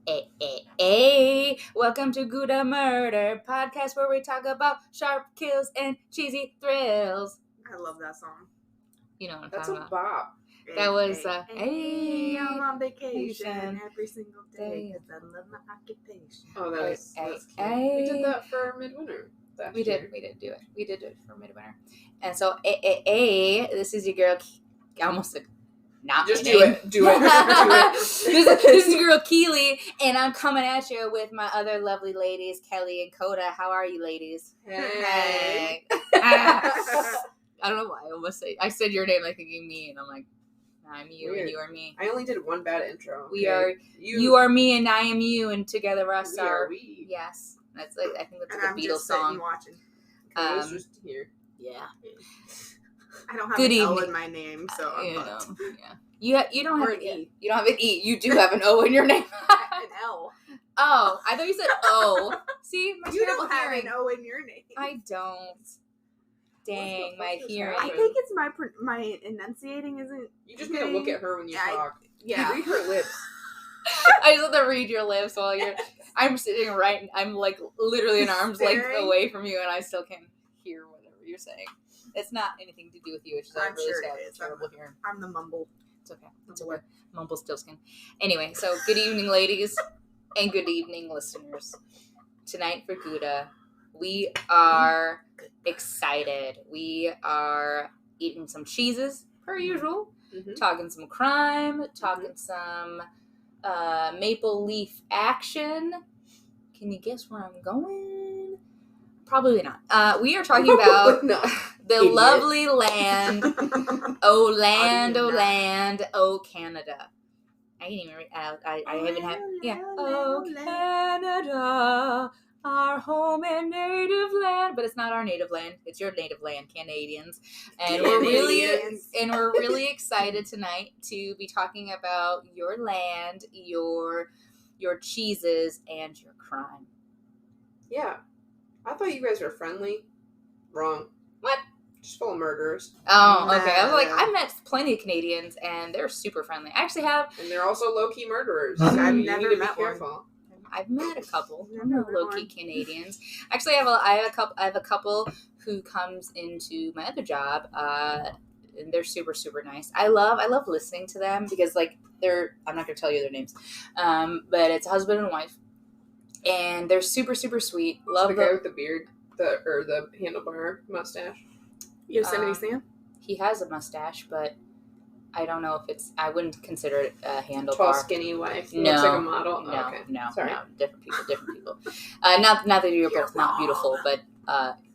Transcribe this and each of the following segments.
Hey, welcome to Gouda.Murder Podcast, where we talk about sharp kills and cheesy thrills. I love that song. You know what I'm That's talking a about. bop. That was, hey, I'm on vacation every single day because I love my occupation. Oh, that's cute. Hey. We did that for Midwinter. We did do it. We did it for Midwinter. And so, this is your girl. I almost said, not just my do name. it. Do it. This is your girl Keely, and I'm coming at you with my other lovely ladies, Kelly and Coda. How are you, ladies? Hey. I don't know why I almost say I said your name like thinking me, and I'm like, I'm you Weird. and you are me. I only did one bad intro. Okay? We are you are me and I am you, and together us are we. Yes, that's like I think that's And like I'm a Beatles just sitting song. watching. Coda's just here. Yeah. I don't have Good an L evening. in my name, so I'm fucked. Yeah. You don't have Or an an E. E. You don't have an E. You do have an O in your name. An L. Oh, I thought you said O. See, my You terrible don't have hearing. an O in your name. I don't. Dang, fuck my is hearing. I think it's my enunciating isn't. You just need to look at her when you talk. Yeah. Read her lips. I just have to read your lips while you're. I'm sitting right. I'm like literally an arm's length Staring? away from you, and I still can hear whatever you're saying. It's not anything to do with you. It's just I I'm really sure have it is. terrible hearing. I'm the mumble. It's okay. It's okay. Mumble still skin. Anyway, so good evening, ladies, and good evening, listeners. Tonight for Gouda, we are excited. We are eating some cheeses, per usual. Mm-hmm. Talking some crime. Talking some maple leaf action. Can you guess where I'm going? Probably not. We are talking about the Idiot. lovely land. Oh land, oh Canada. I can't even read out. I even have Oh Canada, our home and native land. But it's not our native land. It's your native land, Canadians. And we're really excited tonight to be talking about your land, your cheeses, and your crime. Yeah. I thought you guys were friendly. Wrong. What? Just full of murderers. Oh, okay. I was like, I've met plenty of Canadians, and they're super friendly. I actually have. And they're also low-key murderers. I've So you never need to met be careful. I've met a couple. Never I'm not met low-key one. Canadians. Actually, I have a couple who comes into my other job. And they're super, super nice. I love listening to them because like I'm not gonna tell you their names, but it's a husband and wife, and they're super, super sweet. Love the guy with the beard, the handlebar mustache. Yosemite Sam? He has a mustache, but I don't know if I wouldn't consider it a handlebar. Tall, skinny wife. No, Looks like a model. No, Oh, okay. no, Sorry. no, different people. Not that you're both not beautiful, but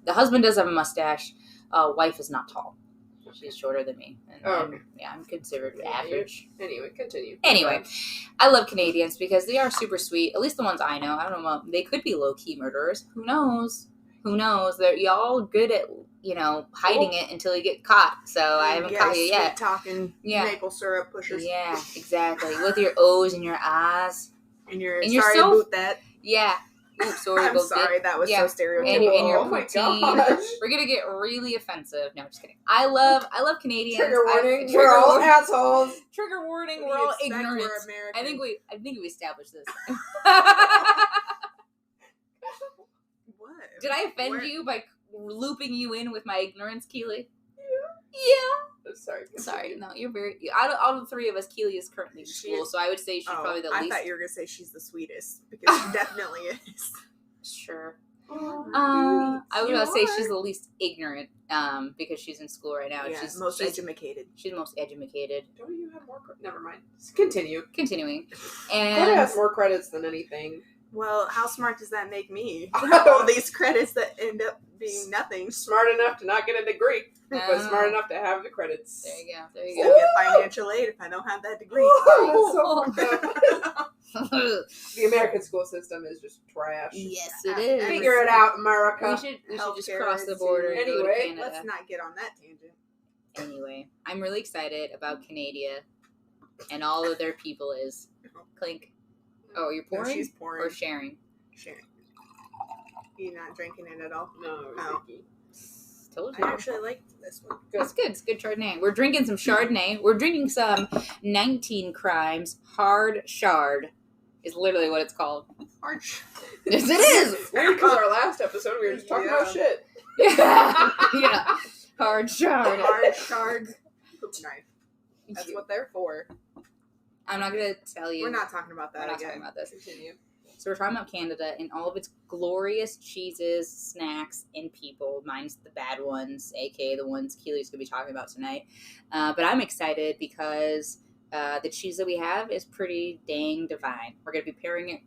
the husband does have a mustache. Wife is not tall. She's shorter than me. And okay. I'm considered Yeah, average. Anyway, continue. Anyway, I love Canadians because they are super sweet. At least the ones I know. I don't know. They could be low-key murderers. Who knows? They're y'all good at, hiding it until you get caught. So I haven't caught you yet. Talking maple syrup pushers. Yeah, exactly. With your O's and your I's. And you're you're sorry so, about that. Yeah. Oops, sorry I'm about sorry, that was so stereotypical. And your Oh my poutine. gosh. We're gonna get really offensive. No, just kidding. I love Canadians. Trigger warning. We're all assholes. Trigger warning. We We're all expect ignorant. we're American. I think we established this. What? Did I offend you by looping you in with my ignorance, Keely? Yeah. Sorry. Sorry. No, you're very. Out of the three of us, Keely is currently in school, so I would say she's probably the least. I thought you were gonna say she's the sweetest because she definitely is. Sure. Oh, I would say she's the least ignorant, because she's in school right now. Yeah, she's most educated. She's most educated. Don't you have more? Never mind. Continue. Continuing, Coda and has more credits than anything. Well, how smart does that make me? All these credits that end up being nothing. Smart enough to not get a degree, but Oh. smart enough to have the credits. There you So go. get financial aid if I don't have that degree. That's so fucked up. The American school system is just trash. Yes, it is. Figure it out, America. We should just Healthcare cross the is border and go to anyway, Canada. Let's not get on that tangent. Anyway, I'm really excited about Canada and all of their people is. Clink. Oh, you're pouring? No, she's pouring. Or sharing? Sharing. You're not drinking it at all? No, Oh. Ricky. Told you. I actually like this one. That's good. It's good Chardonnay. We're drinking some Chardonnay. We're drinking some 19 Crimes Hard Chard. is literally what it's called. Arch. Yes, it is! Weird because our last episode we were just talking about shit. Yeah. Hard shard. Hard shard. Poop knife. That's what they're for. I'm not going to tell you. We're not talking about that We're not again. talking about this. Continue. So we're talking about Canada and all of its glorious cheeses, snacks, and people, minus the bad ones, aka the ones Keely's going to be talking about tonight. But I'm excited because the cheese that we have is pretty dang divine. We're going to be pairing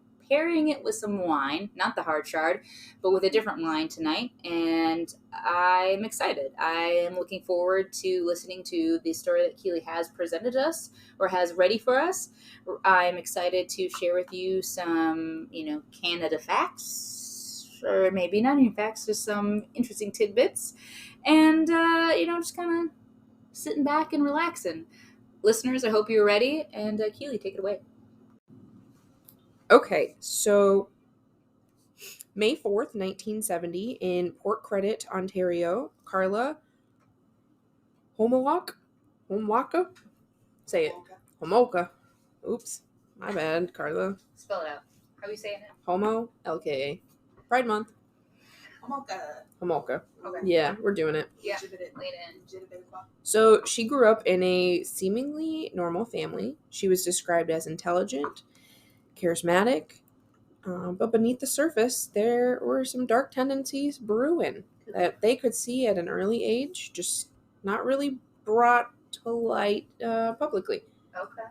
it with some wine, not the hard shard, but with a different wine tonight. And I'm excited. I am looking forward to listening to the story that Keely has presented us or has ready for us. I'm excited to share with you some, Canada facts, or maybe not even facts, just some interesting tidbits. And, just kind of sitting back and relaxing. Listeners, I hope you're ready. And Keely, take it away. Okay, so May 4th, 1970, in Port Credit, Ontario, Karla Homolka? Say it. Homolka. Oops. My bad, Karla. Spell it out. How are you saying it? Homo, LKA. Pride Month. Homolka. Okay. Yeah, we're doing it. Yeah. Lean in. So she grew up in a seemingly normal family. She was described as intelligent, charismatic, but beneath the surface, there were some dark tendencies brewing that they could see at an early age, just not really brought to light publicly. Okay.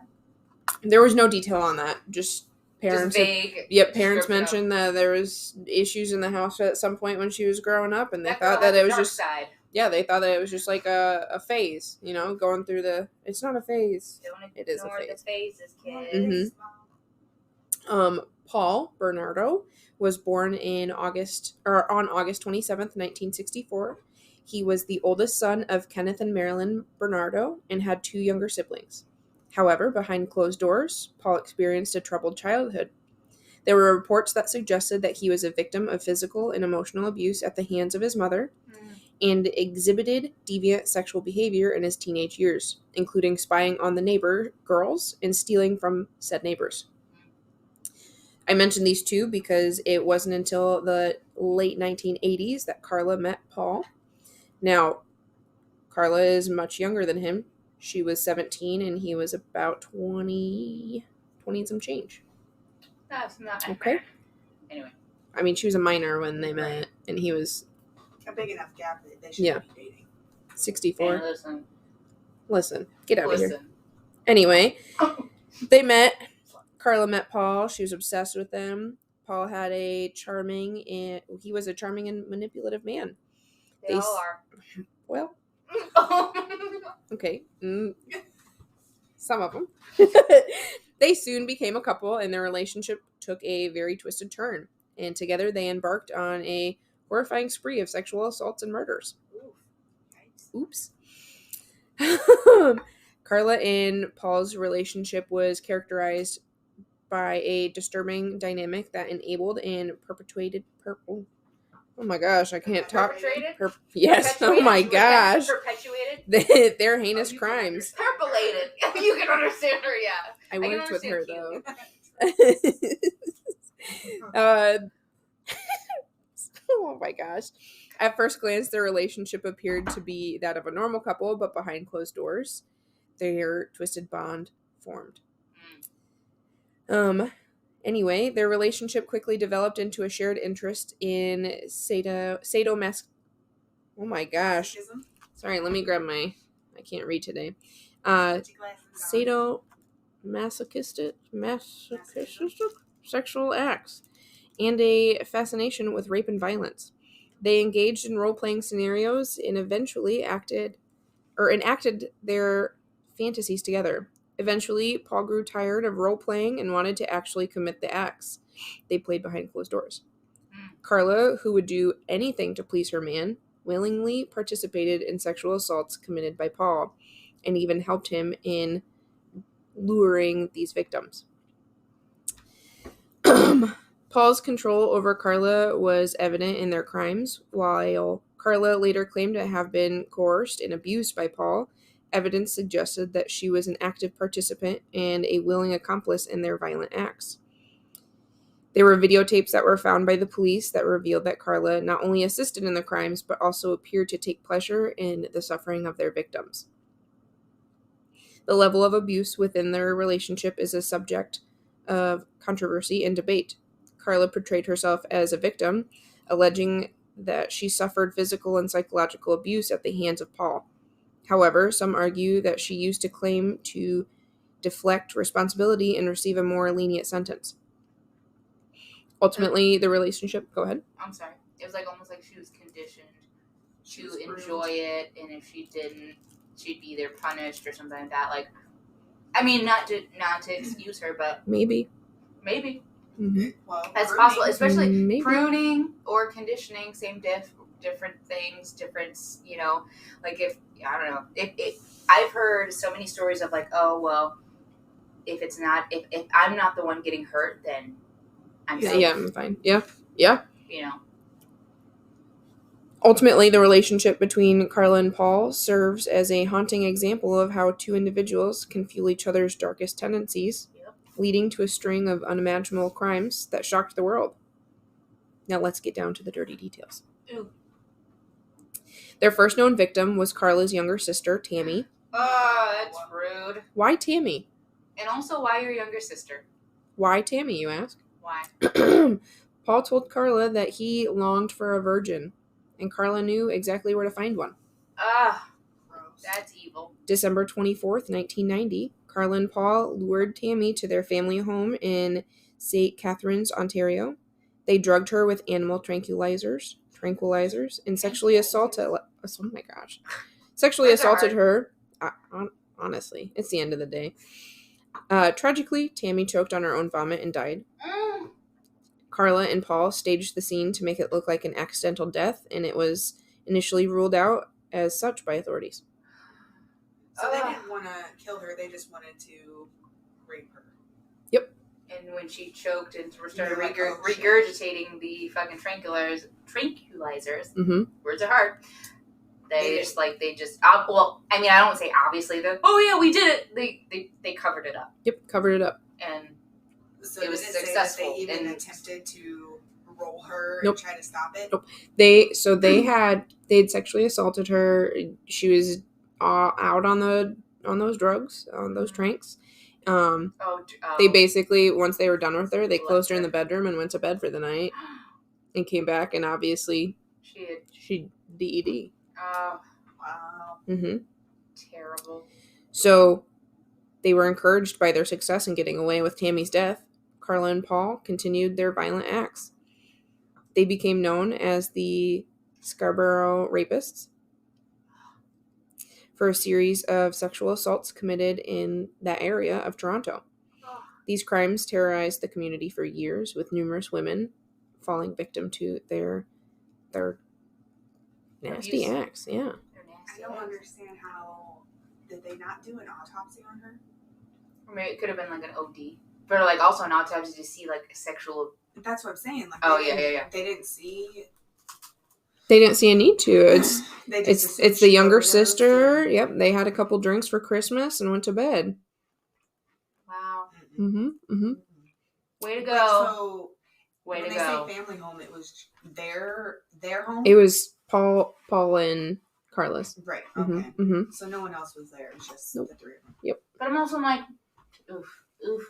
There was no detail on that, just parents. Just vague. Yep, parents mentioned that there was issues in the house at some point when she was growing up, and they thought that it was just side. Yeah, they thought that it was just like a phase, going through the. It's not a phase. It is a phase. The phases, kids. Mm-hmm. Paul Bernardo was born on August 27th, 1964. He was the oldest son of Kenneth and Marilyn Bernardo and had 2 younger siblings. However, behind closed doors, Paul experienced a troubled childhood. There were reports that suggested that he was a victim of physical and emotional abuse at the hands of his mother and exhibited deviant sexual behavior in his teenage years, including spying on the neighbor girls and stealing from said neighbors. I mentioned these 2 because it wasn't until the late 1980s that Karla met Paul. Now, Karla is much younger than him. She was 17 and he was about 20 and some change. That's not okay. Anyway. I mean, she was a minor when they met, and he was a big enough gap that they should be dating. 64. And listen, get out of here. Anyway, they met. Karla met Paul. She was obsessed with him. Paul had he was a charming and manipulative man. They all are. Well, okay. Some of them. They soon became a couple, and their relationship took a very twisted turn. And together they embarked on a horrifying spree of sexual assaults and murders. Oops. Karla and Paul's relationship was characterized by a disturbing dynamic that enabled and perpetuated oh my gosh, I can't talk. Yes, oh my gosh. Perpetuated? They're heinous crimes. Perpolated. You can understand her, yeah. I worked with her, though. Oh my gosh. At first glance, their relationship appeared to be that of a normal couple, but behind closed doors, their twisted bond formed. Anyway, their relationship quickly developed into a shared interest in sadomasochism. Oh my gosh. Sorry, let me grab I can't read today. Sadomasochistic sexual acts and a fascination with rape and violence. They engaged in role-playing scenarios and eventually enacted their fantasies together. Eventually, Paul grew tired of role-playing and wanted to actually commit the acts they played behind closed doors. Karla, who would do anything to please her man, willingly participated in sexual assaults committed by Paul and even helped him in luring these victims. Paul's control over Karla was evident in their crimes. While Karla later claimed to have been coerced and abused by Paul, evidence suggested that she was an active participant and a willing accomplice in their violent acts. There were videotapes that were found by the police that revealed that Karla not only assisted in the crimes, but also appeared to take pleasure in the suffering of their victims. The level of abuse within their relationship is a subject of controversy and debate. Karla portrayed herself as a victim, alleging that she suffered physical and psychological abuse at the hands of Paul. However, some argue that she used to claim to deflect responsibility and receive a more lenient sentence. Ultimately, the relationship... Go ahead. I'm sorry. It was like almost like she was conditioned to enjoy it, and if she didn't, she'd be either punished or something like that. Like, I mean, not to excuse her, but Maybe. Mm-hmm. Well, That's possible, especially Maybe. pruning or conditioning. Same different things, different. You know, like if I don't know, if I've heard so many stories of like, oh well, if I'm not the one getting hurt, then I'm safe. Yeah, I'm fine. Yeah. You know. Ultimately, the relationship between Karla and Paul serves as a haunting example of how two individuals can fuel each other's darkest tendencies, leading to a string of unimaginable crimes that shocked the world. Now let's get down to the dirty details. Ew. Their first known victim was Karla's younger sister, Tammy. Oh, that's rude. Why Tammy? And also, why your younger sister? Why Tammy, you ask? Why? Paul told Karla that he longed for a virgin, and Karla knew exactly where to find one. That's evil. December 24th, 1990, Karla and Paul lured Tammy to their family home in St. Catharines, Ontario. They drugged her with animal tranquilizers, and sexually assaulted. Oh my gosh, sexually assaulted her. Honestly, it's the end of the day. Tragically, Tammy choked on her own vomit and died. Karla and Paul staged the scene to make it look like an accidental death, and it was initially ruled out as such by authorities. So they didn't want to kill her, they just wanted to rape her. Yep. And when she choked and started regurgitating the fucking tranquilizers, Mm-hmm. words are hard. They well, I mean, I don't say obviously we did it. They covered it up. Yep, covered it up. And so it was successful. Say that they even attempted to roll her Nope. and try to stop it? Nope. They'd sexually assaulted her. She was out on those drugs, on those tranks. They basically, once they were done with her, they closed her in the bedroom and went to bed for the night, and came back, and obviously she DED. Oh, wow. Mm-hmm. Terrible. So they were encouraged by their success in getting away with Tammy's death. Karla and Paul continued their violent acts. They became known as the Scarborough Rapists for a series of sexual assaults committed in that area of Toronto. These crimes terrorized the community for years, with numerous women falling victim to their nasty acts. Yeah. I don't understand how did they not do an autopsy on her? Or maybe it could have been like an OD. But like also an autopsy to see like sexual. That's what I'm saying. Like, yeah. They didn't see. They didn't see a need to. It's the younger sister. Yep, they had a couple drinks for Christmas and went to bed. Wow. Mm-hmm. Way to go. So when they say family home, it was their home. It was Paul and Karla's. Right. Okay. Mm-hmm. So no one else was there. It was just Nope. the three of them. Yep. But I'm also like, oof. Do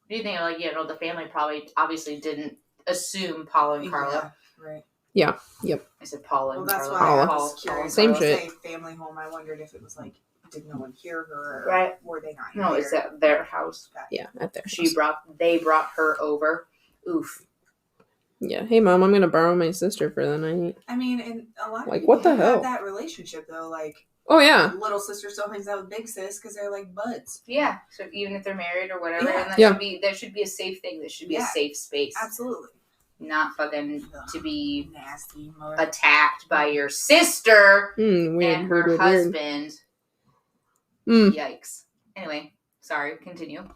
you think like the family probably obviously didn't assume Paul and Karla? Yeah, right. Yeah. Yep. I said Paul and Karla. Karla. Well, that's why I was curious. Same When shit. Say family home. I wondered if it was like, did no one hear her? Or right. Were they not? No, it's at their house. Gotcha. Yeah, at their house. They brought her over. Oof. Yeah. Hey, Mom, I'm gonna borrow my sister for the night. I mean, and a lot of like, people what the hell? have that relationship though. Like, oh yeah, little sister still hangs out with big sis because they're like buds. Yeah. So even if they're married or whatever, and that should be a safe thing. There should be a safe space. Absolutely. Not fucking to be nasty attacked by your sister and her husband. Yikes. Anyway, sorry. Continue.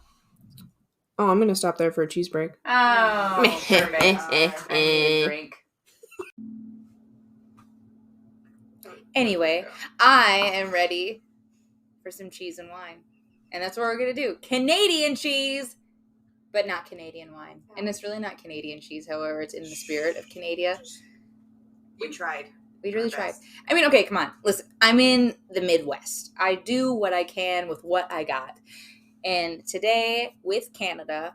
Oh, I'm gonna stop there for a cheese break. Oh, perfect. I need a drink. Anyway, I am ready for some cheese and wine. And that's what we're going to do. Canadian cheese but not Canadian wine. And it's really not Canadian cheese, however, it's in the spirit of Canada. We tried. We really tried. I mean, okay, come on. Listen, I'm in the Midwest. I do what I can with what I got. And today with Canada,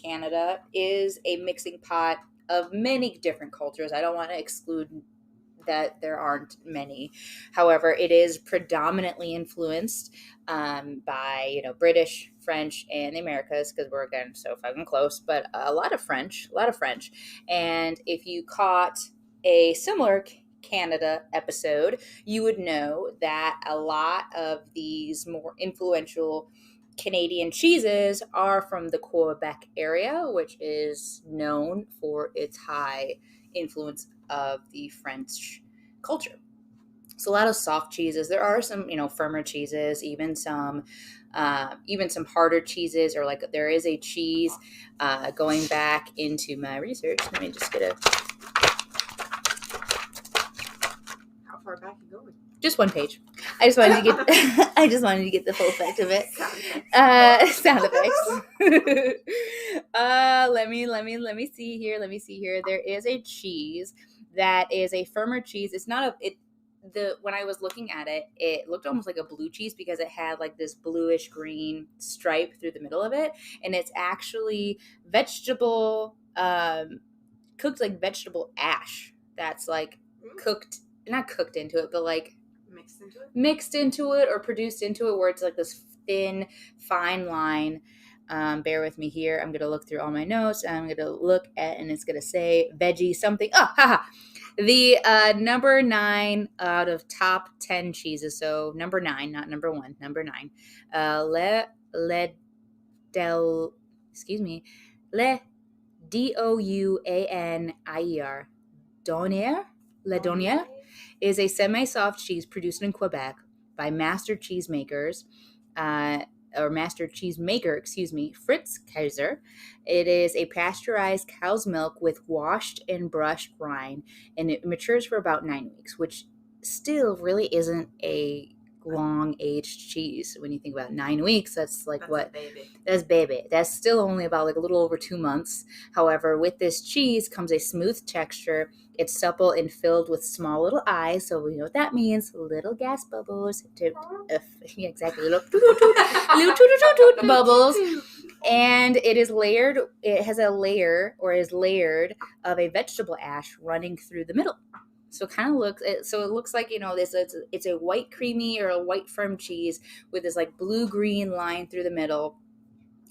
Canada is a mixing pot of many different cultures. I don't want to exclude that there aren't many. However, it is predominantly influenced by, British, French, and the Americas, because we're, again, so fucking close, but a lot of French. And if you caught a similar Canada episode, you would know that a lot of these more influential Canadian cheeses are from the Quebec area, which is known for its high influence of the French culture. So a lot of soft cheeses. There are some, firmer cheeses, even some harder cheeses, or like there is a cheese going back into my research. Let me just get How far back you going? just one page. I just wanted to get the full effect of it. Sound effects. Let me see here. There is a cheese that is a firmer cheese. It's not when I was looking at it, it looked almost like a blue cheese because it had like this bluish green stripe through the middle of it, and it's actually vegetable, cooked like vegetable ash. That's like not cooked into it, but like mixed into it or produced into it, where it's like this thin, fine line. Bear with me here. I'm going to look through all my notes. I'm going to look at, and it's going to say veggie something. Oh, haha. The number 9 out of top 10 cheeses. So number 9, not number 1, number 9. Le Douanier. Le Douanier is a semi-soft cheese produced in Quebec by master cheesemaker, Fritz Kaiser. It is a pasteurized cow's milk with washed and brushed rind, and it matures for about 9 weeks, which still really isn't a long-aged cheese. When you think about 9 weeks, that's baby. That's baby. That's still only about like a little over 2 months. However, with this cheese comes a smooth texture. It's supple and filled with small little eyes, so we know what that means. Little gas bubbles. Exactly. Little toot bubbles. And it is layered. It has a layer, or is layered, of a vegetable ash running through the middle. So it looks like, it's a white creamy or a white firm cheese with this like blue-green line through the middle.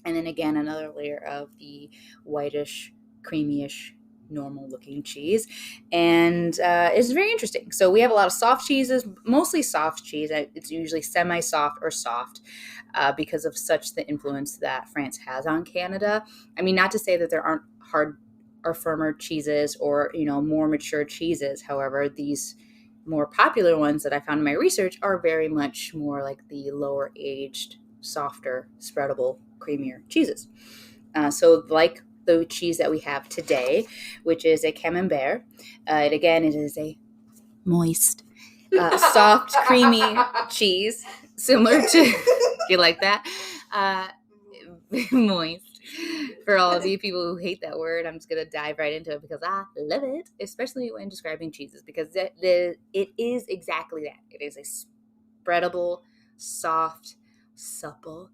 And then again, another layer of the whitish, creamyish, normal looking cheese. And it's very interesting. So we have a lot of soft cheeses, mostly soft cheese. It's usually semi-soft or soft because of such the influence that France has on Canada. I mean, not to say that there aren't hard or firmer cheeses or, more mature cheeses. However, these more popular ones that I found in my research are very much more like the lower aged, softer, spreadable, creamier cheeses. So like the cheese that we have today, which is a camembert. It is a moist, soft, creamy cheese, similar to, you like that? Moist. For all of you people who hate that word, I'm just going to dive right into it because I love it, especially when describing cheeses, because it is exactly that. It is a spreadable, soft, supple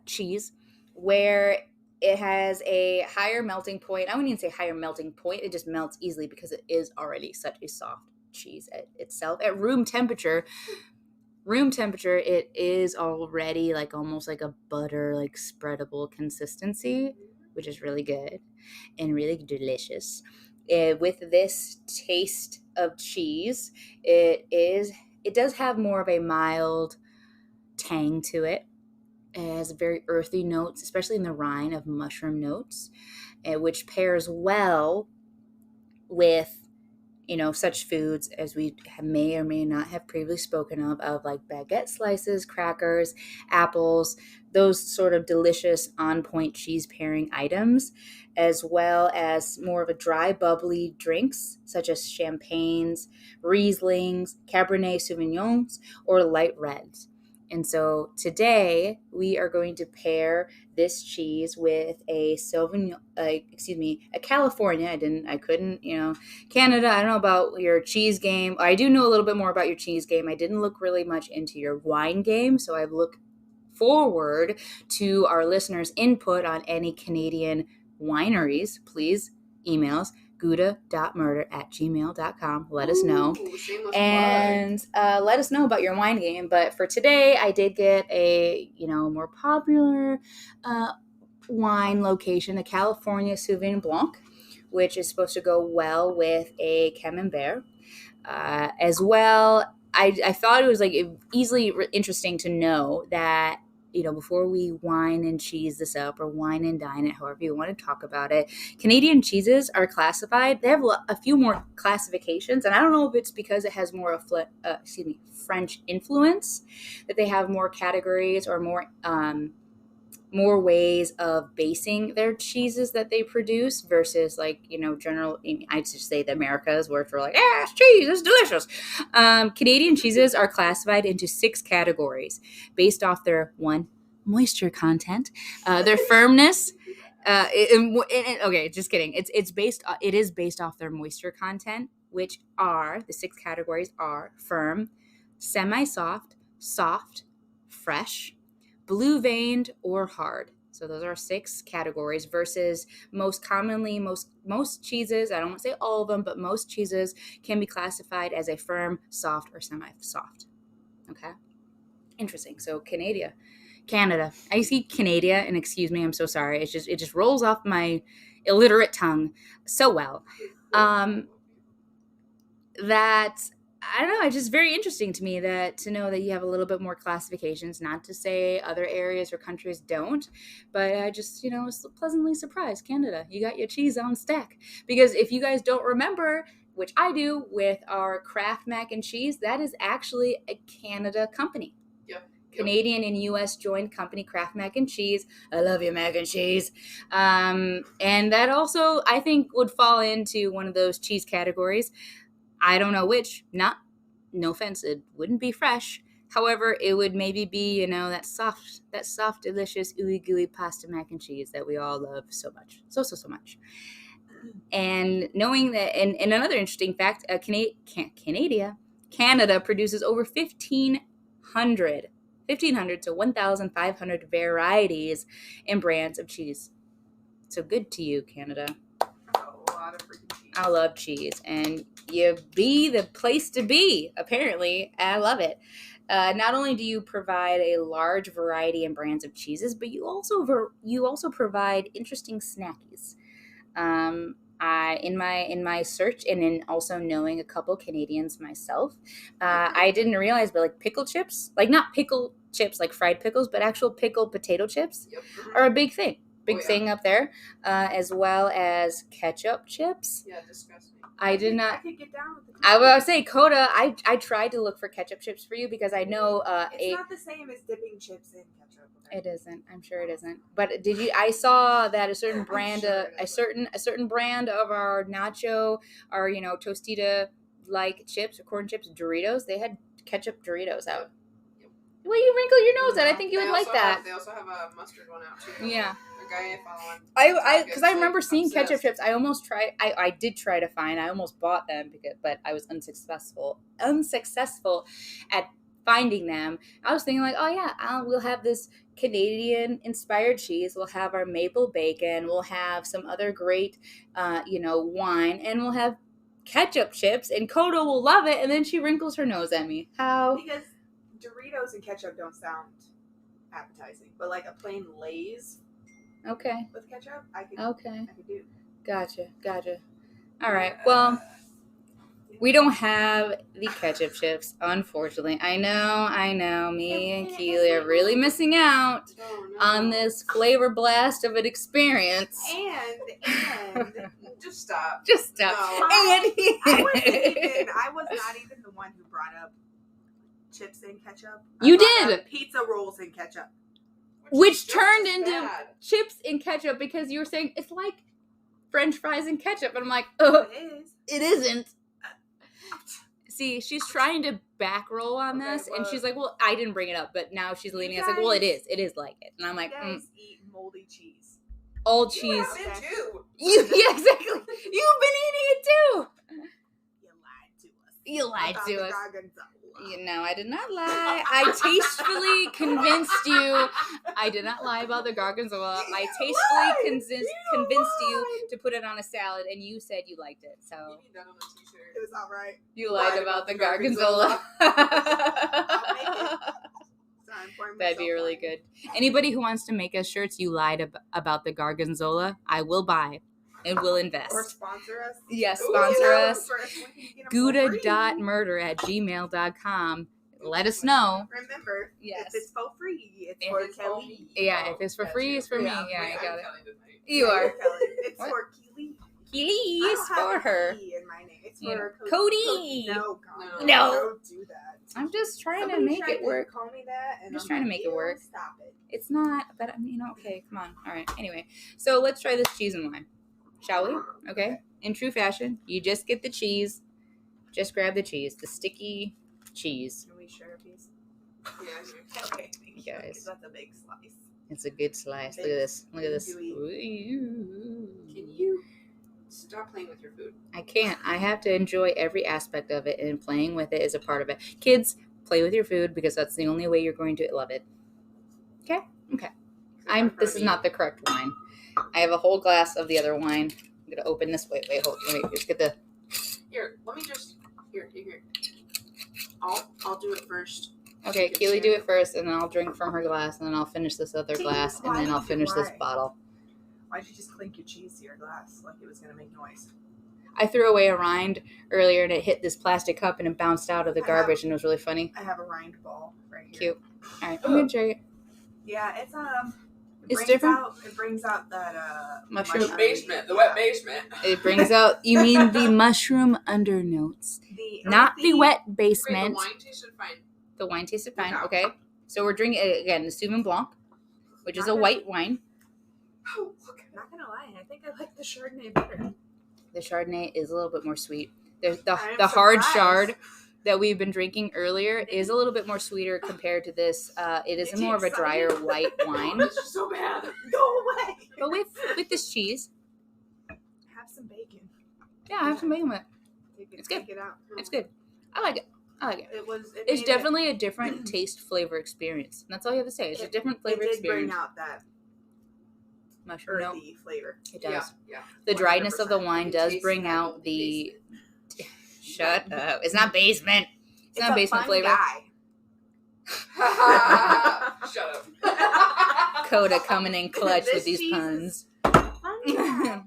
cheese where it has a higher melting point. I wouldn't even say higher melting point. It just melts easily because it is already such a soft cheese itself. At room temperature, it is already like almost like a butter, like spreadable consistency, which is really good and really delicious. With this taste of cheese, it does have more of a mild tang to it. It has very earthy notes, especially in the rind, of mushroom notes, which pairs well with, such foods as we may or may not have previously spoken of like baguette slices, crackers, apples, those sort of delicious on-point cheese pairing items, as well as more of a dry, bubbly drinks such as champagnes, Rieslings, Cabernet Sauvignons, or light reds. And so today we are going to pair this cheese with a California. I couldn't, Canada. I don't know about your cheese game. I do know a little bit more about your cheese game. I didn't look really much into your wine game, so I've looked forward to our listeners' input on any Canadian wineries. Please emails Gouda.Murder@gmail.com. Let us know. And let us know about your wine game. But for today, I did get a, more popular wine location, a California Sauvignon Blanc, which is supposed to go well with a Camembert. As well, I thought it was easily interesting to know that, before we wine and cheese this up or wine and dine it, however you want to talk about it, Canadian cheeses are classified. They have a few more classifications, and I don't know if it's because it has more French influence that they have more categories or more ways of basing their cheeses that they produce versus general, I'd just say the Americas where it's like, it's cheese, it's delicious. Canadian cheeses are classified into 6 categories based off their moisture content, their firmness. Okay, just kidding. It is based off their moisture content, which are the 6 categories are firm, semi-soft, soft, fresh, blue veined, or hard. So those are 6 categories versus most commonly, most cheeses, I don't want to say all of them, but most cheeses can be classified as a firm, soft, or semi-soft. Okay? Interesting. So Canada. I see Canada, and excuse me, I'm so sorry. It just rolls off my illiterate tongue so well. That I don't know. It's just very interesting to me to know that you have a little bit more classifications. Not to say other areas or countries don't, but I just, was pleasantly surprised. Canada, you got your cheese on stack. Because if you guys don't remember, which I do, with our Kraft mac and cheese, that is actually a Canada company. Yep. Canadian and U.S. joined company, Kraft mac and cheese. I love your mac and cheese. And that also, I think, would fall into one of those cheese categories. I don't know which. No offense, it wouldn't be fresh. However, it would maybe be, that soft, delicious, ooey gooey pasta mac and cheese that we all love so much. So much. And knowing that, and another interesting fact, Canada produces over 1,500 to 1,500 varieties and brands of cheese. So good to you, Canada. A lot of freaking cheese. I love cheese, and you be the place to be, apparently. I love it. Not only do you provide a large variety and brands of cheeses, but you also provide interesting snackies. In my search, and in also knowing a couple Canadians myself, I didn't realize, but pickle chips, not pickle chips like fried pickles, but actual pickled potato chips are a big thing. Thing up there, as well as ketchup chips. Yeah, disgusting. I did not. I could get down with the I would say, Coda, I tried to look for ketchup chips for you because I know it's not the same as dipping chips in ketchup. Okay? It isn't. I'm sure it isn't. But did you? I saw that a certain brand, a certain brand of our nacho, our Tostita like chips or corn chips, Doritos. They had ketchup Doritos out. Well, you wrinkle your nose at. I think you would like that. They also have a mustard one out too. Yeah. Guy I because I remember seeing ketchup chips. I almost tried. I did try to find. I almost bought them but I was unsuccessful at finding them. I was thinking we'll have this Canadian inspired cheese. We'll have our maple bacon. We'll have some other great, wine, and we'll have ketchup chips. And Kodo will love it. And then she wrinkles her nose at me. How? Because Doritos and ketchup don't sound appetizing, but a plain Lay's. Okay. With ketchup, I could do. Gotcha. All right. Well, we don't have the ketchup chips, unfortunately. I know. Me and Keely are really missing out on this flavor blast of an experience. And just stop. No. I was not even the one who brought up chips and ketchup. You did. Pizza rolls and ketchup. Which turned into chips and ketchup because you were saying it's like French fries and ketchup. And I'm like, It is. It isn't. See, she's trying to back roll on Okay, this, and well- she's like, well, I didn't bring it up, but now she's You leaning. It's like, well, it guys- is like it. And I'm like, You guys eat moldy cheese. all You cheese. have been too. Yeah, exactly. You've been eating it too. You lied to us. You lied About to the us. Gorgonzola. No, I did not lie. I tastefully convinced you. I did not lie about the gorgonzola. I tastefully convinced you to put it on a salad, and you said you liked it. You So need that on a t-shirt. It was all right. you lied about the gorgonzola. Sorry, I'm pouring That'd be myself really wine. good. Anybody who wants to make us shirts, you lied about the gorgonzola, I will buy and will invest. Or sponsor us. Yes, Ooh, sponsor yeah. us. Gouda. Gouda.Murder@gmail.com. Let us know. Remember, Yes. if it's for free, it's If for it's Kelly. Yeah, if it's for free, it's for me. Yeah, Yeah, I I'm got it. Kelly tonight. You Yeah, are. you're Kelly. It's What? for Keely. Keelys for her. In my name. It's You for Cody. No, God. No. Don't do that. I'm just trying Somebody to make tried it work. Call me that, and I'm just I'm trying to like, make it "Ew, work." Stop it. It's not, but okay, come on. All right. Anyway, so let's try this cheese and wine. Shall we? Okay. In true fashion, you just get the cheese. Just grab the cheese, the sticky cheese. Can we share a piece? Yeah, Okay, thank you. Guys. That's a big slice. It's a good slice. Look at this. Look at this. Gooey. Ooh. Can you stop playing with your food? I can't. I have to enjoy every aspect of it, and playing with it is a part of it. Kids, play with your food because that's the only way you're going to love it. Okay? Okay. This is not the correct wine. I have a whole glass of the other wine. I'm gonna open this. Wait, hold. Let me just get the. Here, let me just here. I'll do it first. Okay, You can Keely, share. do it first, and then I'll drink from her glass, and then I'll finish this other See, glass, and why then I'll would you finish this lie? bottle. Why'd you just clink your cheese to your glass like it was gonna make noise? I threw away a rind earlier, and it hit this plastic cup, and it bounced out of the I have- garbage, and it was really funny. I have a rind ball right here. Cute. All right, I'm gonna try it. Yeah, it's It's different? It brings out that Mushroom. The basement, the wet basement. It brings out. You mean the mushroom undernotes, The not the earthy- wet Okay, basement. the wine tasted fine. The wine tasted fine. Yeah. Okay, so we're drinking again the Sauvignon Blanc, which is a Okay. white wine. Oh, look. I'm not gonna lie, I think I like the Chardonnay better. The Chardonnay is a little bit more sweet. The I'm hard surprised. chard that we've been drinking earlier is a little bit more sweeter compared to this. It is It's more of a drier exciting. white Oh, wine. this is so bad. Go away. But with this cheese, Have some bacon. yeah, I have some bacon with it. It's good. Take it out. It's good. I like it. It It's It's definitely a different taste flavor experience. And that's all you have to say. It's a different flavor It did experience. bring out that Mushroom note. earthy flavor. It does. Yeah. The dryness of the 100%. wine You does taste bring that out old the. basement. Shut up! It's not basement. It's not a basement fun flavor. Guy. Shut up. Coda coming in clutch This with these cheese puns. Fun guy. That was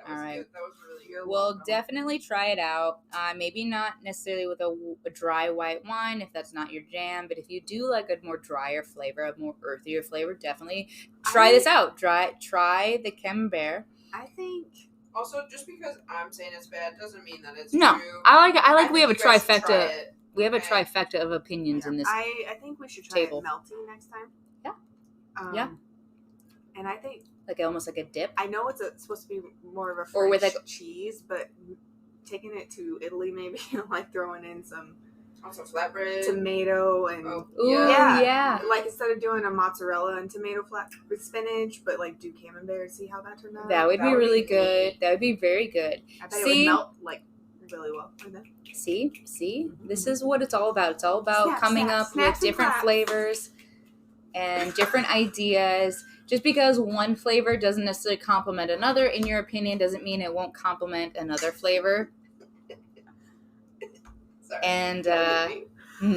All right. good. That was really good. We'll definitely try it out. Maybe not necessarily with a dry white wine if that's not your jam, but if you do like a more drier flavor, a more earthier flavor, definitely try this out. Try the Camembert. I think Also, just because I'm saying it's bad doesn't mean that it's No, true. I like we think have a you guys should try trifecta. it. We have a Okay. trifecta of opinions in this. I think we should try table. it melty next time. Yeah. Yeah. And I think Like almost like a dip. I know it's supposed to be more of a French Or with, like- cheese, but taking it to Italy maybe like throwing in some Also flatbread. tomato and Oh, Ooh, yeah. yeah. like instead of doing a mozzarella and tomato flat with spinach, but like do camembert. See how that turned out? That would That be would really be good. neat. That would be very good. I bet it See? would melt like really well. Like that. See, this is what it's all about. It's all about Snap, coming snap, up snaps with and different claps. flavors and different ideas. Just because one flavor doesn't necessarily complement another, in your opinion, doesn't mean it won't complement another flavor. Sorry. And Don't hit me.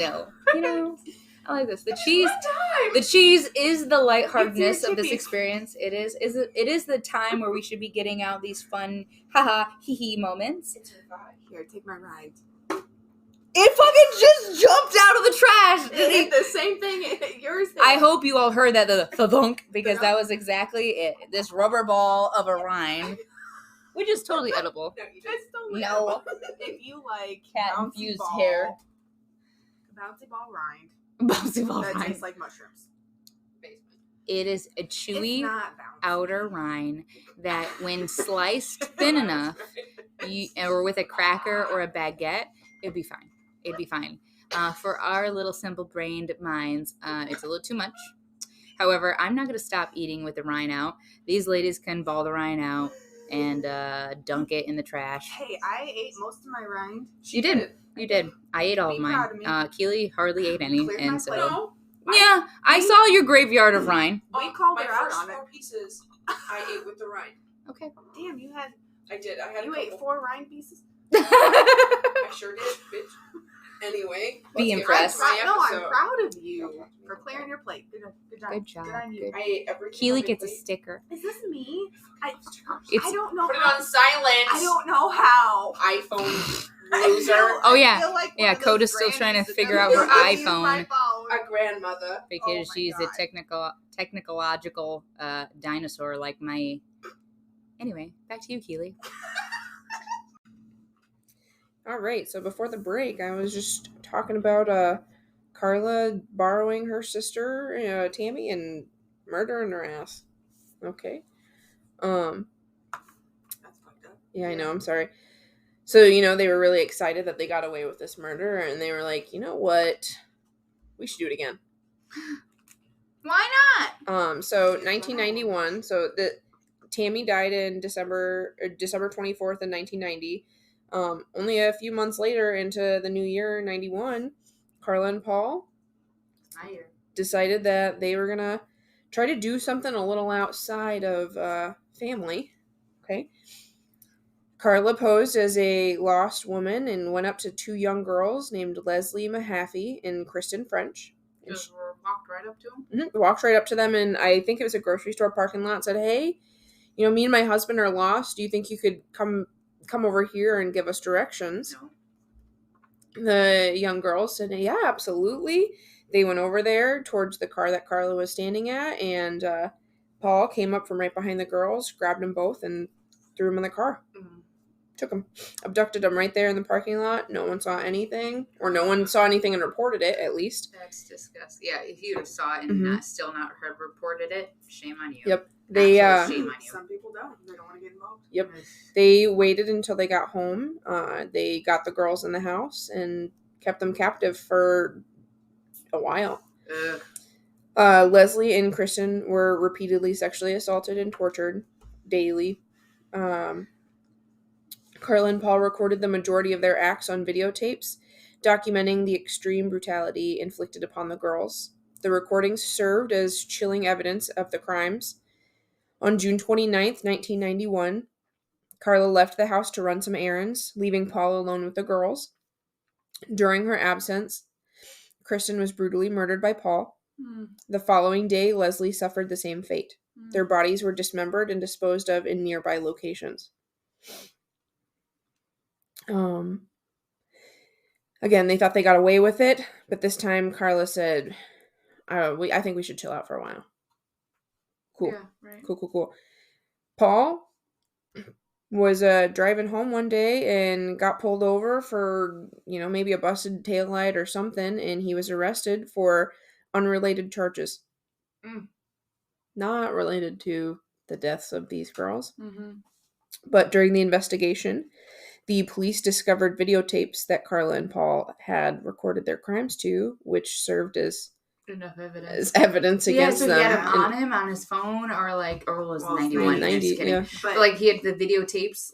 no, I like this. The It's cheese. fun time. The cheese is the lightheartedness It's your of this chippies. experience. It is the time where we should be getting out these fun haha hee hee moments. It's your vibe. Here, take my ride. It fucking just jumped out of the trash. It's the same thing yours did. I hope you all heard that the thunk because that was exactly it. This rubber ball of a rind, which is totally edible. No, you just It's totally No. edible. If you like Cat bouncy infused ball, hair. bouncy ball rind Bouncy ball that rind. tastes like mushrooms. It is a It's chewy not bouncy. outer rind that, when sliced thin enough, or with a cracker or a baguette, It'd be fine. It'd be fine. For our little simple-brained minds, it's a little too much. However, I'm not going to stop eating with the rind out. These ladies can ball the rind out and dunk it in the trash. Hey, I ate most of my rind. You did. You did. I ate all of Be mine. proud of me. Keely hardly ate any, Cleared my and so plate. No. yeah, I saw your graveyard of rind. We called my her out first on it. 4 pieces I ate with the rind. Okay. Damn, you had I did. I had you a ate couple. 4 rind pieces. I sure did, bitch. Anyway, Be let's get impressed. back to my I'm episode. proud of you for clearing your plate. Good job. Good job. Good on you. Good. I ate everything. Keely on my gets a plate. sticker. Is this me? I It's- don't know. Put it how- on silent. I don't know how. iPhone I loser. feel- Oh, I yeah. feel like one Yeah, of those Coda's still trying to grannies that figure doesn't out her know how to use my iPhone. phone. A grandmother. Because Oh my she's God. a technological dinosaur like my. Anyway, back to you, Keely. All right, so before the break, I was just talking about Karla borrowing her sister Tammy and murdering her ass. Okay. That's fucked up. Yeah, I know. I'm sorry. So, they were really excited that they got away with this murder, and they were like, you know what? We should do it again. Why not? So 1991. So Tammy died in December 24th in 1990. Only a few months later into the new year, 91, Karla and Paul decided that they were gonna try to do something a little outside of family. Okay. Karla posed as a lost woman and went up to 2 young girls named Leslie Mahaffey and Kristen French. And Just walked right up to him. walked right up to them, and I think it was a grocery store parking lot, said, hey, me and my husband are lost. Do you think you could come over here and give us directions? No. The young girls said, yeah, absolutely. They went over there towards the car that Karla was standing at, and Paul came up from right behind the girls, grabbed them both, and threw them in the car. Took them, abducted them right there in the parking lot. No one saw anything, or no one saw anything and reported it, at least. That's disgusting. Yeah, if you'd have saw it and Mhm. still not have reported it, shame on you. Yep. They Absolute shame on you. Some people don't. They don't want to get involved. Yep. They waited until they got home. They got the girls in the house and kept them captive for a while. Ugh. Leslie and Kristen were repeatedly sexually assaulted and tortured daily. Karla and Paul recorded the majority of their acts on videotapes, documenting the extreme brutality inflicted upon the girls. The recordings served as chilling evidence of the crimes. On June 29th, 1991, Karla left the house to run some errands, leaving Paul alone with the girls. During her absence, Kristen was brutally murdered by Paul. The following day, Leslie suffered the same fate. Their bodies were dismembered and disposed of in nearby locations. Again, they thought they got away with it, but this time Karla said, I think we should chill out for a while. Cool. Yeah, right. Cool. Paul was driving home one day and got pulled over for, maybe a busted taillight or something, and he was arrested for unrelated charges. Not related to the deaths of these girls. Mm-hmm. But during the investigation, the police discovered videotapes that Karla and Paul had recorded their crimes to, which served as Enough evidence. evidence against so them. he had him And- on him on his phone, or was Well, 91? 90, Just kidding. yeah. But But he had the videotapes.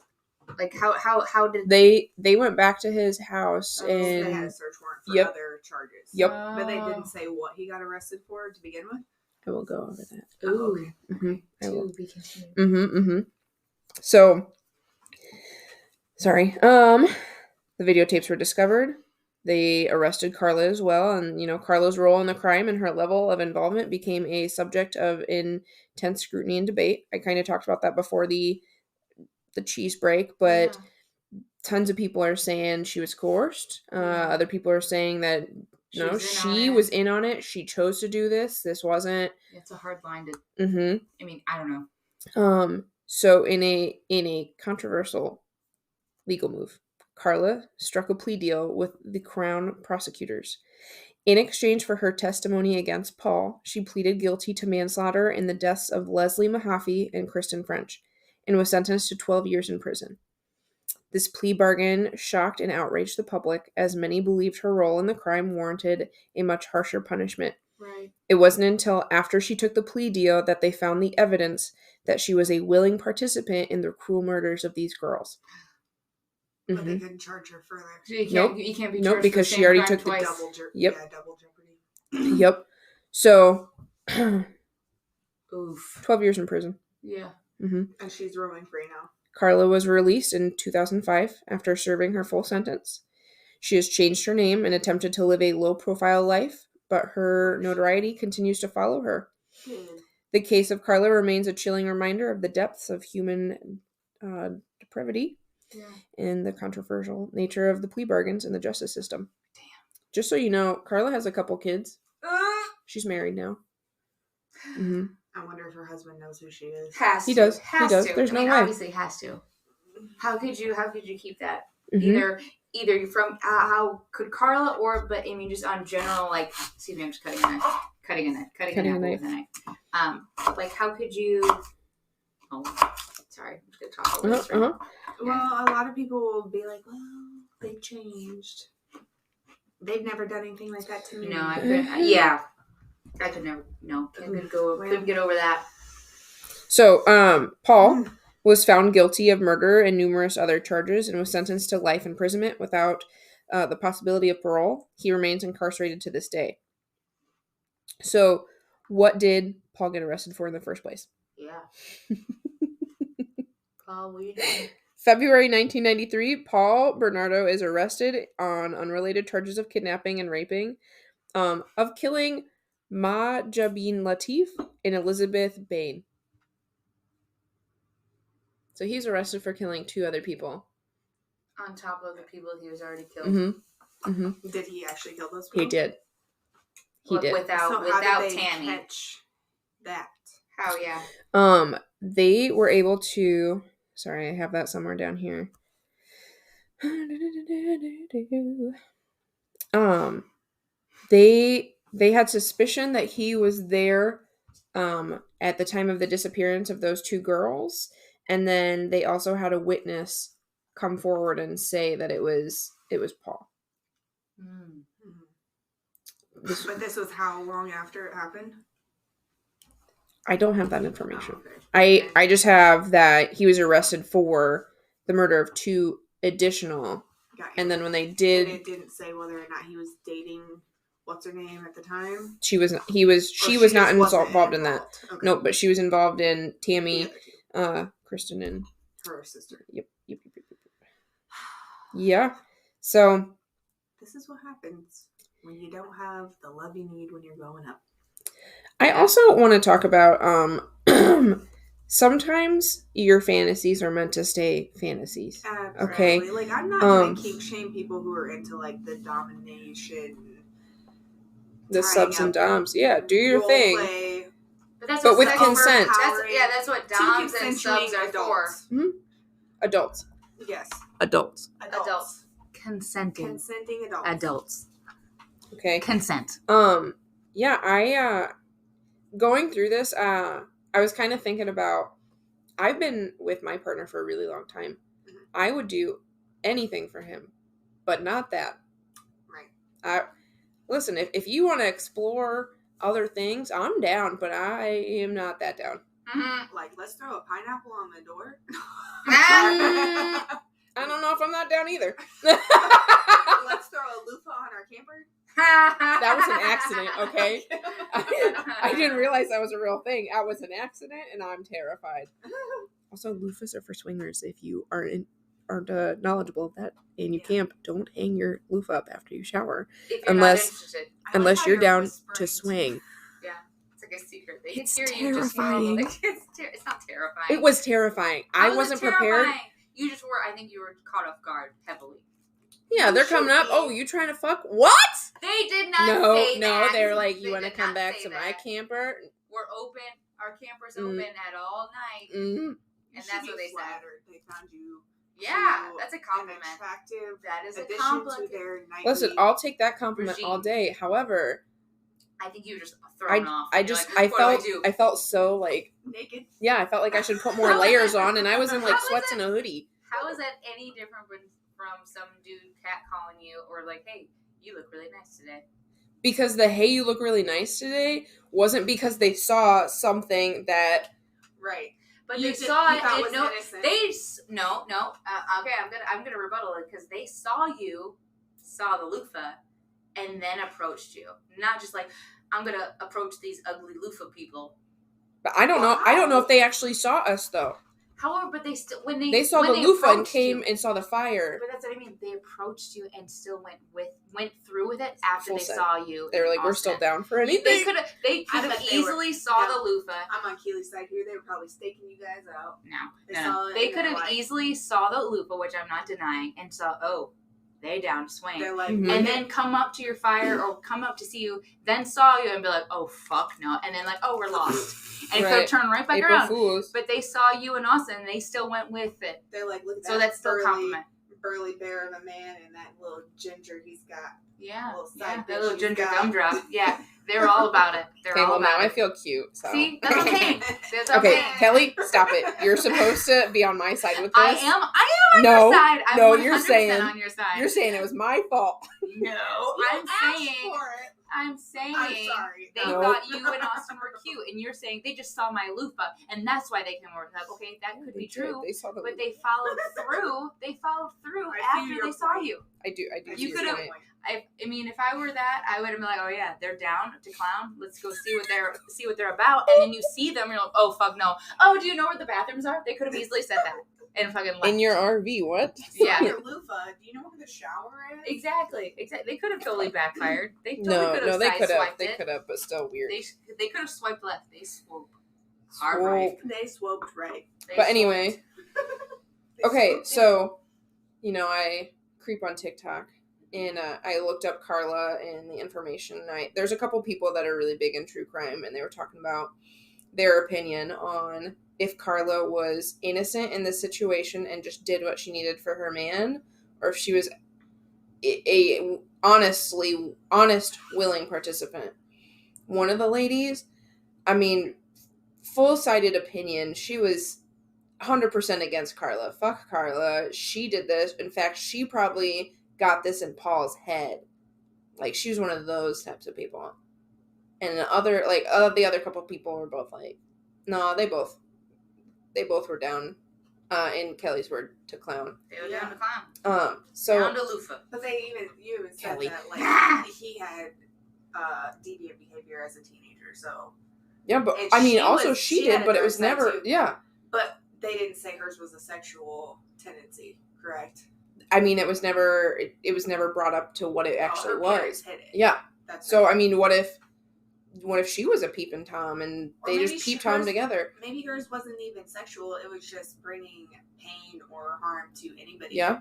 Like how did They went back to his house they had a and search warrant for Yep. other charges. Yep. But they didn't say what he got arrested for to begin with. I will go over that. Ooh, Mhm, I will. to be continued. Mm-hmm. So, sorry. The videotapes were discovered. They arrested Karla as well, and Karla's role in the crime and her level of involvement became a subject of intense scrutiny and debate. I kind of talked about that before the cheese break, but tons of people are saying she was coerced. Other people are saying that no, she was in on it. She chose to do this. This wasn't. It's a hard line to. Mm-hmm. I mean, I don't know. So in a controversial legal move, Karla struck a plea deal with the Crown prosecutors. In exchange for her testimony against Paul, she pleaded guilty to manslaughter in the deaths of Leslie Mahaffey and Kristen French, and was sentenced to 12 years in prison. This plea bargain shocked and outraged the public, as many believed her role in the crime warranted a much harsher punishment. Right. It wasn't until after she took the plea deal that they found the evidence that she was a willing participant in the cruel murders of these girls. But they couldn't charge her further. So you can't be charged Nope, because for she already crime took the twice. Double jeopardy. Yep. So, Oof. 12 years in prison. Yeah. And she's roaming free now. Karla was released in 2005 after serving her full sentence. She has changed her name and attempted to live a low-profile life, but her notoriety continues to follow her. The case of Karla remains a chilling reminder of the depths of human depravity and the controversial nature of the plea bargains in the justice system. Damn. Just so you know, Karla has a couple kids. She's married now. Mm-hmm. I wonder if her husband knows who she is. He does. There's no way. Obviously has to. How could you keep that? Mm-hmm. Either from how could Karla but I mean just on general, like, excuse me, I'm just cutting a knife with a knife. Like, how could you? Oh, sorry, I'm just gonna talk over this. Right? Well, a lot of people will be like, well, they've changed. They've never done anything like that to me. No, I couldn't. Yeah, I could never. No, couldn't get over that. So, Paul was found guilty of murder and numerous other charges and was sentenced to life imprisonment without the possibility of parole. He remains incarcerated to this day. So, what did Paul get arrested for in the first place? Yeah. Paul, what are you doing? February 1993, Paul Bernardo is arrested on unrelated charges of kidnapping and raping, of killing Mahjabeen Latif and Elizabeth Bain. So he's arrested for killing 2 other people. On top of the people he was already killed. Mm-hmm. Mm-hmm. Did he actually kill those people? He did. Without how did they Tammy. Catch that? How, yeah. They were able to... Sorry, I have that somewhere down here. They had suspicion that he was there at the time of the disappearance of those 2 girls, and then they also had a witness come forward and say that it was Paul. Mm. But this was how long after it happened? I don't have that information. Oh, okay. I just have that he was arrested for the murder of 2 additional. And then when they did, and it didn't say whether or not he was dating what's her name at the time. She was not involved in that. Okay. No, but she was involved in Tammy, Kristen, and her sister. Yep. Yeah. So this is what happens when you don't have the love you need when you're growing up. I also want to talk about sometimes your fantasies are meant to stay fantasies. Absolutely. Okay. Like, I'm not gonna kink shame people who are into like the domination, the subs and doms. Yeah, do your thing. Play, but with consent. That's what doms and subs are for. Mm-hmm. Adults. Yes. Adults. Consenting adults. Adults. Okay. Consent. Yeah, I going through this, I was kind of thinking about, I've been with my partner for a really long time. Mm-hmm. I would do anything for him, but not that. Right. Listen, if you want to explore other things, I'm down, but I am not that down. Mm-hmm. Like, let's throw a pineapple on the door. I don't know if I'm not down either. Let's throw a loofah on our camper. That was an accident, okay? I didn't realize that was a real thing. That was an accident, and I'm terrified. Also, loofahs are for swingers. If you aren't knowledgeable of that and you camp, don't hang your loofah up after you shower, unless you're down to swing. Yeah, it's like a secret. They It's can hear terrifying. You just it's not terrifying. It was terrifying. I wasn't prepared. You just were. I think you were caught off guard heavily. Yeah, they're coming up. Oh, you trying to fuck? What? They did not say that. No, they're like, you want to come back to my camper? We're open. Our camper's open at all night. Mm-hmm. And that's what they said. They found you. Yeah, that's a compliment. That is a compliment. To their nightly Listen, I'll take that compliment all day. However, I think you were just thrown off. I felt so like naked. Yeah, I felt like I should put more layers on, and I was in like sweats and a hoodie. How is that any different from some dude catcalling you or like, hey, you look really nice today? Because the hey, you look really nice today wasn't because they saw something that Right. But You they did- saw you it. thought And was no, innocent. no. Okay, I'm gonna rebuttal it because they saw the loofah, and then approached you. Not just like I'm gonna approach these ugly loofah people. But I don't know. I don't know if they actually saw us though. However, but they still when They saw the loofah and came and saw the fire. But that's what I mean. They approached you and still went through with it after Full they set. saw you. They were like, in "We're still Austin. down for anything." They could have bet they easily were. saw No. the loofah. I'm on Keely's side here. They were probably staking you guys out. No. They could have easily saw the loofah, which I'm not denying, and saw, oh, they down to swing. They're like, Mhm. And then come up to your fire or come up to see you, then saw you and be like, oh, fuck no. And then like, oh, we're lost. And it could have turned right back April around. Fools. But they saw you in Austin and they still went with it. They're like, look at that. So that's still a compliment. Burly bear of a man and that little ginger he's got. Yeah. Little Yeah. side That bitch little he's ginger got. gumdrop. Yeah. They're all about it. They're Okay, all well now about I it. feel cute. So. See? That's okay. That's Okay, okay. Kelly, stop it. You're supposed to be on my side with this. I am on No, your side. I'm no, 100% you're saying- on your side. You're saying it was my fault. No, I'm saying I'm sorry. they No. thought you and Austin were cute, and you're saying they just saw my loofah, and that's why they came over. Like, okay, that could be true, They saw the. but they followed through. They followed through I see after your they saw point. you. I do. You see your could've- point. I mean, if I were that, I would have been like, oh yeah, they're down to clown. Let's go see what they're about. And then you see them, you're like, oh fuck no. Oh, do you know where the bathrooms are? They could have easily said that and fucking left. In your RV, what? Yeah. Your loofah. Do you know where the shower is? Exactly. They could have totally backfired. They totally could have they could have. sideswiped They it. could have, but still weird. They could have swiped left. They swooped hard right. They swooped right. They But anyway, They okay, swooped so I creep on TikTok. And I looked up Karla and the information. There's a couple people that are really big in true crime, and they were talking about their opinion on if Karla was innocent in this situation and just did what she needed for her man, or if she was a honest, willing participant. One of the ladies, I mean, full-sided opinion, she was 100% against Karla. Fuck Karla. She did this. In fact, she probably got this in Paul's head. Like, she was one of those types of people. And the other couple people were both like, no, they both were down, in Kelly's word, to clown. They were down to clown. So Down to loofah. But you even said Kelly. that like he had deviant behavior as a teenager. So, yeah, but and I mean, she also was- she she had did, a but it dark was side never, too. yeah. but they didn't say hers was a sexual tendency, correct? I mean, it was never brought up to what it actually Her was. parents hid it. Yeah. That's So right. I mean, what if she was a peeping Tom and Or they maybe just peeped Tom hers- together? Maybe hers wasn't even sexual. It was just bringing pain or harm to anybody. Yeah.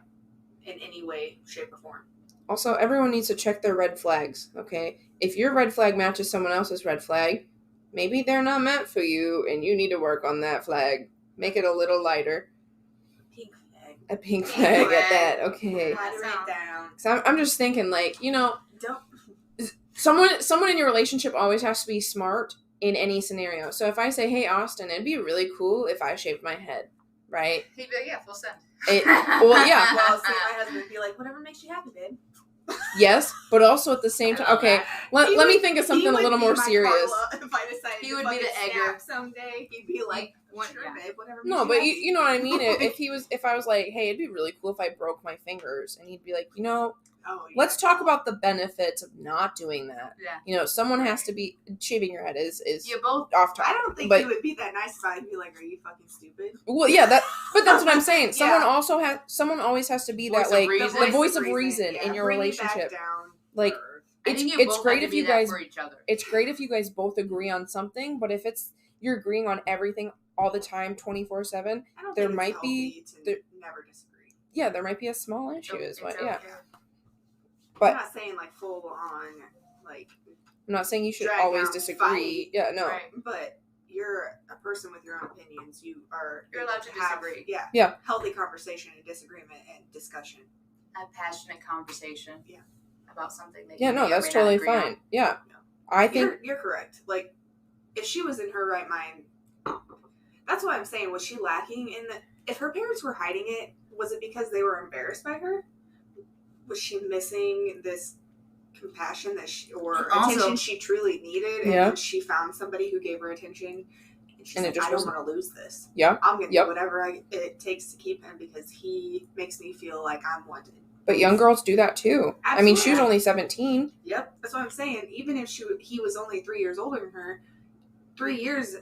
In any way, shape, or form. Also, everyone needs to check their red flags, okay? If your red flag matches someone else's red flag, maybe they're not meant for you and you need to work on that flag. Make it a little lighter. Pink flag. A pink flag at that, okay. Write it down. So I'm just thinking, like, Don't. someone in your relationship always has to be smart in any scenario. So if I say, hey, Austin, it'd be really cool if I shaved my head, right? He'd be like, yeah, full send. Well, yeah. Well, see, my husband would be like, whatever makes you happy, babe. Yes, but also at the same time, okay, let me think of something a little more serious. If I decided He to would be the fucking egger. snap someday, he'd be like, sure, yeah. babe, whatever makes No, but happy. you know what I mean? If I was like, hey, it'd be really cool if I broke my fingers, and he'd be like, Oh, yeah. let's talk about the benefits of not doing that. Yeah. Someone has to be, shaving your head is You both. off topic. I don't think but, he would be that nice if I'd be like, are you fucking stupid? well, yeah, but that's what I'm saying. Yeah. Someone always has to be Voice that, of like, reason. the voice of reason Yeah, in your bring me back relationship. down Like, to earth. I It's think you it's both great have to if be you that guys for each other. it's great if you guys both agree on something, but if you're agreeing on everything all the time 24/7, I don't there think might it's be- healthy to there- never disagree. yeah, there might be a small issue It's is what okay. yeah. I'm But not saying like full on, like, I'm not saying you should drag always out disagree. fight. Yeah, no. Right. but you're a person with your own opinions. You're You're allowed to have, disagree. Yeah. Healthy conversation and disagreement and discussion. A passionate conversation. Yeah. About something that Yeah, you no, may or that's may not totally agree on. fine. Yeah. No. I think You're correct. Like, if she was in her right mind, that's what I'm saying. Was she lacking in the? If her parents were hiding it, Was it because they were embarrassed by her? Was she missing this compassion or attention she truly needed? And then she found somebody who gave her attention. And she's like, I don't want to lose this. Yeah. I'm going to do whatever it takes to keep him because he makes me feel like I'm wanted. But young girls do that too. Absolutely. I mean, she was only 17. Yep. That's what I'm saying. Even if he was only 3 years older than her, 3 years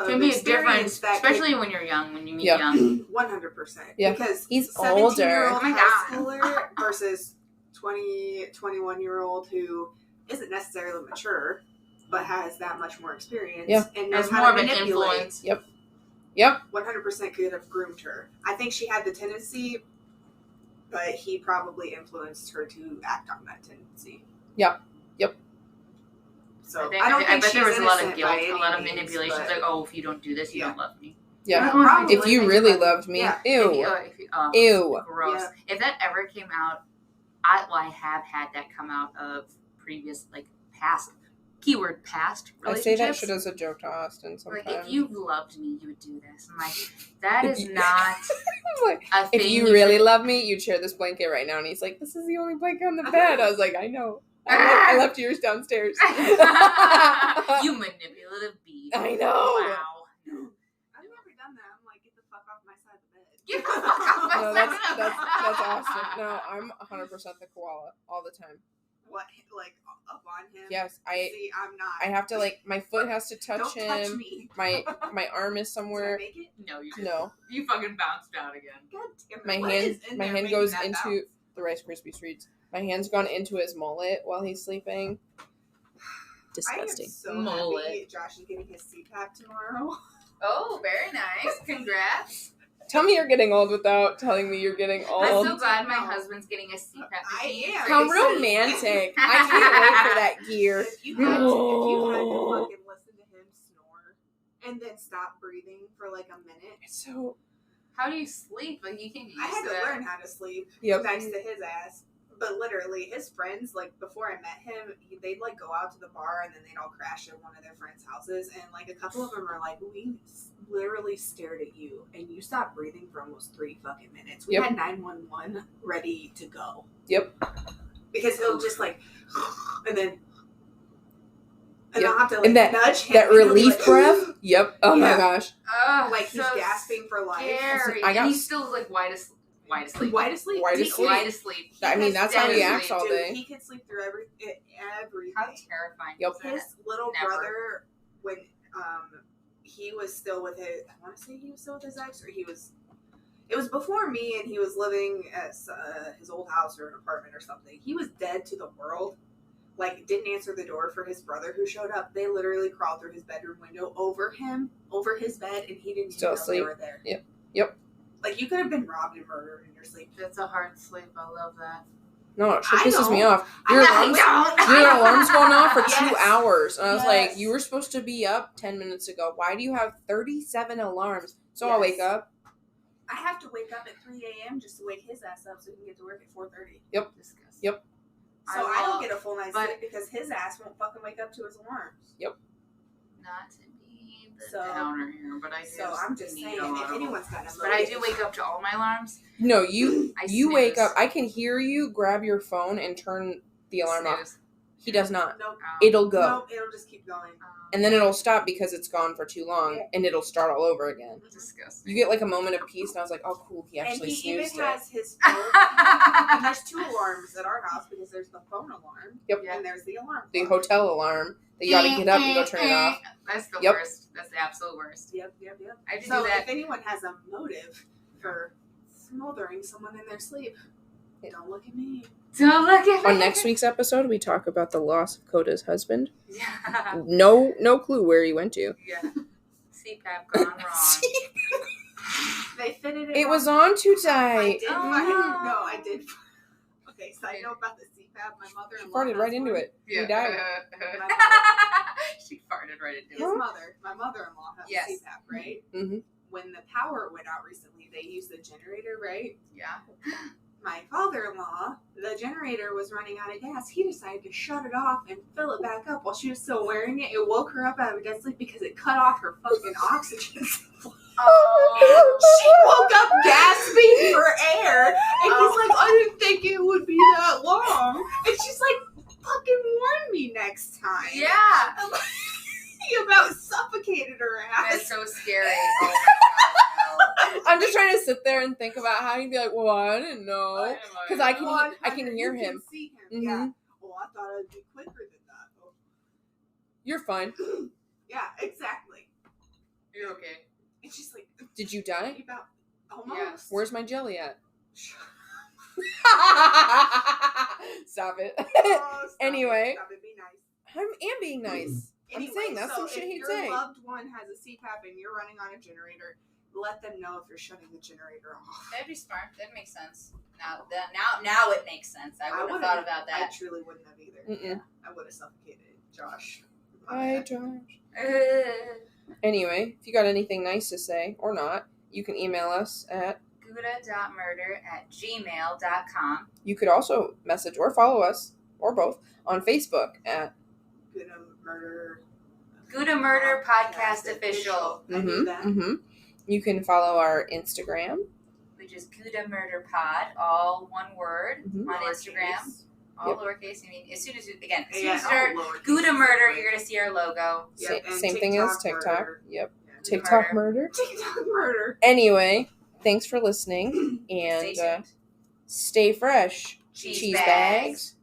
can be a difference, especially when you're young, when you meet young. 100%. Yeah. Because he's 17-year-old high schooler versus 21-year-old who isn't necessarily mature, but has that much more experience. Yeah. And knows has more of an influence. Yep. 100% could have groomed her. I think she had the tendency, but he probably influenced her to act on that tendency. Yep. So I bet there was a lot of guilt, a lot of manipulation. It's like, oh, if you don't do this, you don't love me. Yeah. If you really loved me, ew. Ew. Gross. Yeah. If that ever came out, I have had that come out of previous, past, keyword past relationships. I say that shit as a joke to Austin sometimes. Like, if you loved me, you would do this. I'm like, that is not a thing. If you really love me, you'd share this blanket right now. And he's like, this is the only blanket on the bed. I was like, I know. I left yours downstairs. You manipulative beast. I know. Wow. I've never done that. I'm like, get the fuck off my side of the bed. Get the fuck off my No, side. that's awesome. No, I'm 100% the koala all the time. What? Like, up on him? Yes, See, I'm not. I have to, my foot has to touch Don't him. touch me. My arm is somewhere. Did I make it? No, you didn't. No. You fucking bounced out again. God damn it. My hand goes into the Rice Krispies treats. My hand's gone into his mullet while he's sleeping. Disgusting. I am so happy Josh is getting his CPAP tomorrow. Oh, very nice. Congrats. Tell me you're getting old without telling me you're getting old. I'm so glad my husband's getting a CPAP. I am. How romantic. I can't wait for that gear. If you had to fucking listen to him snore and then stop breathing for like a minute. So, how do you sleep? Like, you can't get used I had to to that. learn how to sleep Yep. next to his ass. But literally, his friends, before I met him, they'd, go out to the bar and then they'd all crash at one of their friends' houses. And, a couple of them are like, we literally stared at you and you stopped breathing for almost 3 fucking minutes. We had 911 ready to go. Yep. Because he'll just, and then... And Yep. I'll have to, and nudge him. That and he'll be relief breath? Yep. Oh, my gosh. He's gasping for life. Scary. I got... And he's still, wide asleep. Why to sleep? Wide asleep. I mean, that's how he acts all dude, day. He can sleep through everything. How terrifying. Yep. His little brother, when he was still with his, I want to say he was still with his ex, or it was before me, and he was living at his old house or an apartment or something. He was dead to the world. Didn't answer the door for his brother who showed up. They literally crawled through his bedroom window over his bed, and he didn't even know they were there. Yep. You could have been robbed and murdered in your sleep. That's a hard sleep. I love that. No, it pisses me off. Your alarm's going off for 2 hours. And I was like, you were supposed to be up 10 minutes ago. Why do you have 37 alarms? So I'll wake up. I have to wake up at 3 a.m. just to wake his ass up so he can get to work at 4:30. Yep. Disgusting. Yep. So I don't get a full night's sleep because his ass won't fucking wake up to his alarms. Yep. Not to be the downer here, but I do. So I'm just saying, if anyone's got a but I do wake up to all my alarms. No, you wake up. I can hear you grab your phone and turn the alarm off. He does not. Nope. It'll go. No, it'll just keep going. And then it'll stop because it's gone for too long, and it'll start all over again. Disgusting. You get a moment of peace, and I was like, oh, cool, he actually snoozed it. And he even has his phone. And there's 2 alarms at our house because there's the phone alarm. Yep. And there's the alarm. The hotel alarm. That you gotta get up and go turn it off. That's the worst. That's the absolute worst. Yep. I do so that. If anyone has a motive for smothering someone in their sleep, don't look at me. Don't look at me. On next week's episode, we talk about the loss of Coda's husband. Yeah. No clue where he went to. Yeah. CPAP gone wrong. They fitted it. It was on too tight. I did. Okay, side note about the CPAP. My mother-in-law Farted right into it. Yeah. He died. She farted right into His it. my mother-in-law has Yes. CPAP, right? Mm-hmm. When the power went out recently, they used the generator, right? Yeah. My father-in-law, the generator was running out of gas. He decided to shut it off and fill it back up while she was still wearing it. It woke her up out of a dead sleep because it cut off her fucking oxygen supply. Oh. She woke up gasping for air, and he's like, I didn't think it would be that long. And she's like, fucking warn me next time. Yeah. He about suffocated her ass. That's so scary. Oh my God, I'm just trying to sit there and think about how he'd be like, well, I didn't know. Because I can hear You him. can see him, yeah. Mhm. Oh, I thought I'd be quicker than that. Oh. You're fine. Yeah, exactly. You're okay. And she's like, Did you die? about almost. Yeah. Where's my jelly at? Stop it. Oh, stop Anyway. it. Stop it. Be nice. I am being nice. I'm saying that's some shit if he'd your say. loved one has a CPAP and you're running on a generator, let them know if you're shutting the generator off. That'd be smart. That makes sense. Now it makes sense. I wouldn't have thought about that. I truly wouldn't have either. Mm-mm. I would have suffocated Josh. Hi, Josh. Anyway, if you got anything nice to say, or not, you can email us at Gouda.Murder@gmail.com. You could also message or follow us, or both, on Facebook at Gouda.Murder Podcast Official. I knew that. You can follow our Instagram, which is Gouda.Murder Pod, all one word, on Instagram. Lowercase. All lowercase. I mean, as soon as you Yeah, start Gouda.Murder, you're going to see our logo. Yep, and same thing as TikTok TikTok. murder. Yep. Yeah. TikTok murder. TikTok murder. Anyway, thanks for listening, and Stay tuned. stay fresh. Cheese bags.